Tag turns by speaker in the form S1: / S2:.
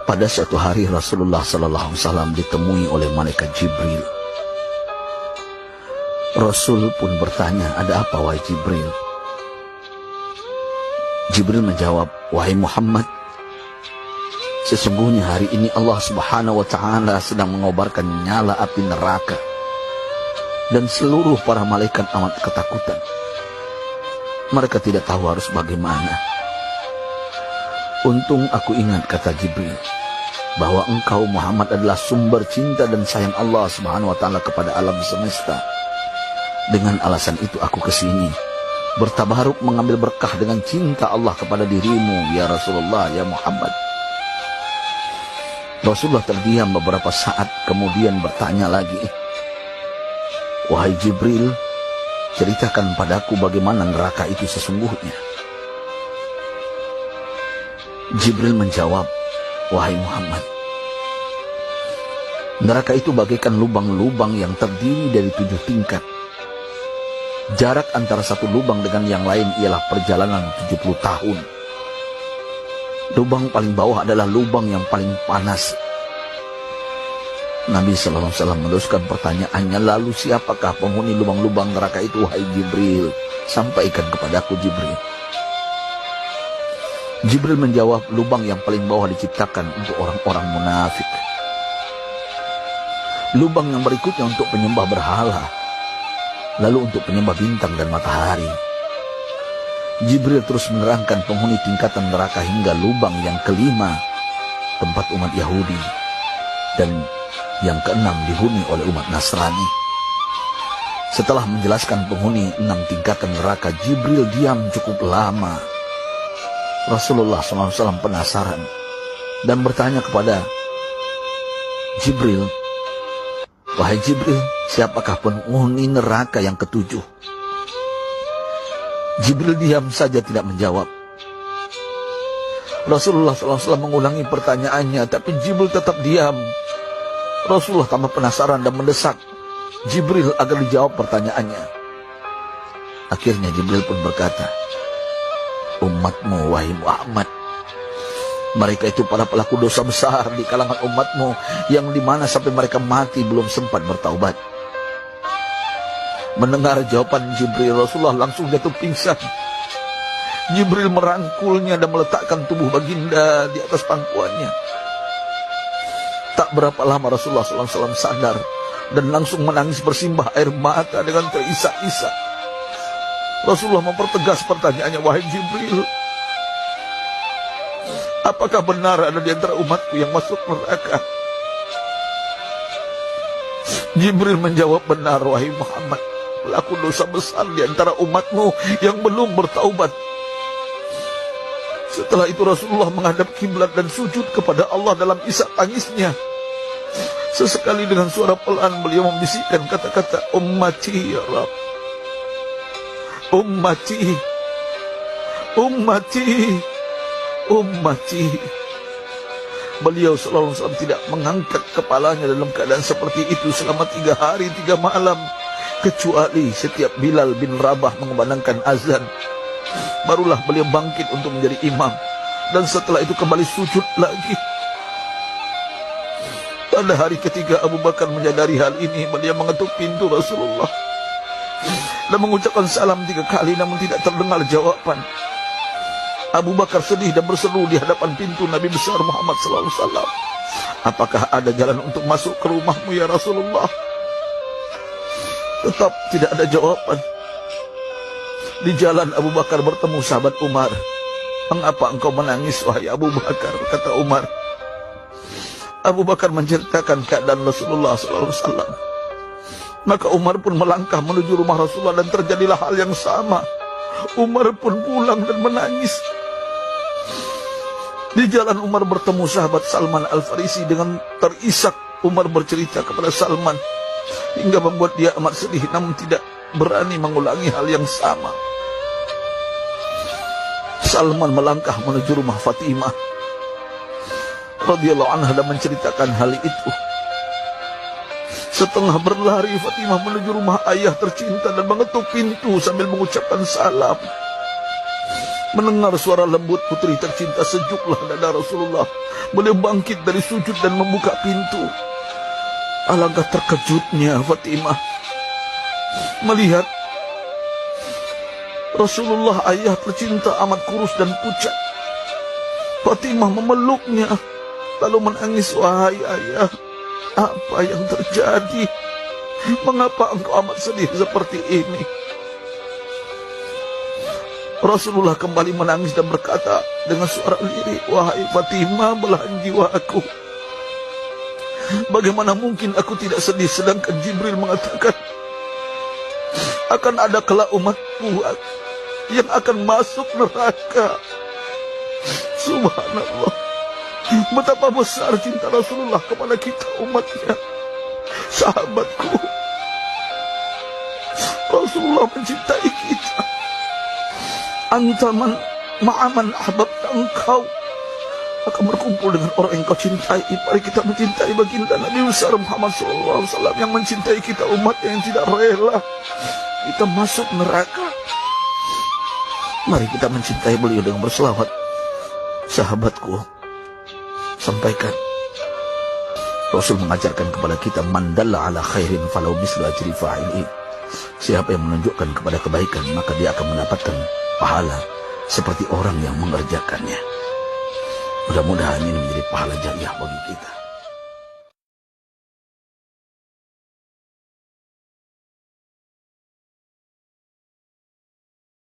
S1: Pada suatu hari Rasulullah SAW ditemui oleh malaikat Jibril. Rasul pun bertanya, "Ada apa wahai Jibril?" Jibril menjawab, "Wahai Muhammad, sesungguhnya hari ini Allah Subhanahu wa Ta'ala sedang mengobarkan nyala api neraka, dan seluruh para malaikat amat ketakutan. Mereka tidak tahu harus bagaimana. Untung aku ingat," kata Jibril, "bahwa engkau Muhammad adalah sumber cinta dan sayang Allah Subhanahu wa Ta'ala kepada alam semesta. Dengan alasan itu aku kesini, bertabaruk mengambil berkah dengan cinta Allah kepada dirimu, ya Rasulullah, ya Muhammad." Rasulullah terdiam beberapa saat, kemudian bertanya lagi, "Wahai Jibril, ceritakan padaku bagaimana neraka itu sesungguhnya." Jibril menjawab, "Wahai Muhammad, neraka itu bagaikan lubang-lubang yang terdiri dari 7 tingkat. Jarak antara satu lubang dengan yang lain ialah perjalanan 70 tahun. Lubang paling bawah adalah lubang yang paling panas." Nabi SAW meneruskan pertanyaannya, "Lalu siapakah penghuni lubang-lubang neraka itu, wahai Jibril? Sampaikan kepadaku, Jibril." Jibril menjawab, "Lubang yang paling bawah diciptakan untuk orang-orang munafik. Lubang yang berikutnya untuk penyembah berhala, lalu untuk penyembah bintang dan matahari." Jibril terus menerangkan penghuni tingkatan neraka hingga lubang yang kelima, tempat umat Yahudi, dan yang keenam dihuni oleh umat Nasrani. Setelah menjelaskan penghuni 6 tingkatan neraka, Jibril diam cukup lama. Rasulullah SAW penasaran dan bertanya kepada Jibril, "Wahai Jibril, siapakah penghuni neraka yang ketujuh?" Jibril diam saja tidak menjawab. Rasulullah SAW mengulangi pertanyaannya, tapi Jibril tetap diam. Rasulullah tambah penasaran dan mendesak Jibril agar dijawab pertanyaannya. Akhirnya Jibril pun berkata, "Umatmu, wahai Muhammad, mereka itu para pelaku dosa besar di kalangan umatmu, yang dimana sampai mereka mati belum sempat bertaubat." Mendengar jawaban Jibril, Rasulullah langsung jatuh pingsan. Jibril merangkulnya dan meletakkan tubuh baginda di atas pangkuannya. Tak berapa lama Rasulullah SAW sadar dan langsung menangis bersimbah air mata dengan terisak-isak. Rasulullah mempertegas pertanyaannya, "Wahai Jibril, apakah benar ada di antara umatku yang masuk neraka?" Jibril menjawab, "Benar, wahai Muhammad, pelaku dosa besar di antara umatmu yang belum bertaubat." Setelah itu Rasulullah menghadap kiblat dan sujud kepada Allah dalam isak tangisnya. Sesekali dengan suara pelan beliau membisikkan kata-kata, "Ummati ya Rabb, ummati, ummati, ummati." Beliau SAW tidak mengangkat kepalanya dalam keadaan seperti itu selama 3 hari 3 malam, kecuali setiap Bilal bin Rabah mengumandangkan azan, barulah beliau bangkit untuk menjadi imam, dan setelah itu kembali sujud lagi. Pada hari ketiga Abu Bakar menyadari hal ini, beliau mengetuk pintu Rasulullah dan mengucapkan salam 3 kali, namun tidak terdengar jawaban. Abu Bakar sedih dan berseru di hadapan pintu Nabi besar Muhammad SAW, "Apakah ada jalan untuk masuk ke rumahmu ya Rasulullah?" Tetap tidak ada jawaban. Di jalan Abu Bakar bertemu sahabat Umar. "Mengapa engkau menangis, wahai Abu Bakar?" kata Umar. Abu Bakar menceritakan keadaan Rasulullah SAW. Maka Umar pun melangkah menuju rumah Rasulullah dan terjadilah hal yang sama. Umar pun pulang dan menangis. Di jalan Umar bertemu sahabat Salman Al-Farisi. Dengan terisak Umar bercerita kepada Salman hingga membuat dia amat sedih, namun tidak berani mengulangi hal yang sama. Salman melangkah menuju rumah Fatimah radhiyallahu anha dan menceritakan hal itu. Setengah berlari Fatimah menuju rumah ayah tercinta dan mengetuk pintu sambil mengucapkan salam. Mendengar suara lembut putri tercinta, sejuklah dada Rasulullah. Beliau bangkit dari sujud dan membuka pintu. Alangkah terkejutnya Fatimah melihat Rasulullah, ayah tercinta, amat kurus dan pucat. Fatimah memeluknya lalu menangis. Wahai ayah, apa yang terjadi? Mengapa engkau amat sedih seperti ini? Rasulullah kembali menangis dan berkata dengan suara lirih, wahai Fatimah, belahan jiwaku, bagaimana mungkin aku tidak sedih sedangkan Jibril mengatakan akan ada kelak umatku yang akan masuk neraka. Subhanallah, betapa besar cinta Rasulullah kepada kita umatnya. Sahabatku, Rasulullah mencintai kita. Antaman ma'aman ahbab, engkau akan berkumpul dengan orang yang kau cintai. Mari kita mencintai baginda Nabi besar Muhammad SAW yang mencintai kita umat yang tidak rela kita masuk neraka. Mari kita mencintai beliau dengan berselawat. Sahabatku, sampaikan, Rasul mengajarkan kepada kita, man dalla ala khairin falau mislu ajri fa'ilin. Siapa yang menunjukkan kepada kebaikan, maka dia akan mendapatkan pahala seperti orang yang mengerjakannya. Mudah-mudahan ini menjadi pahala jariah bagi kita.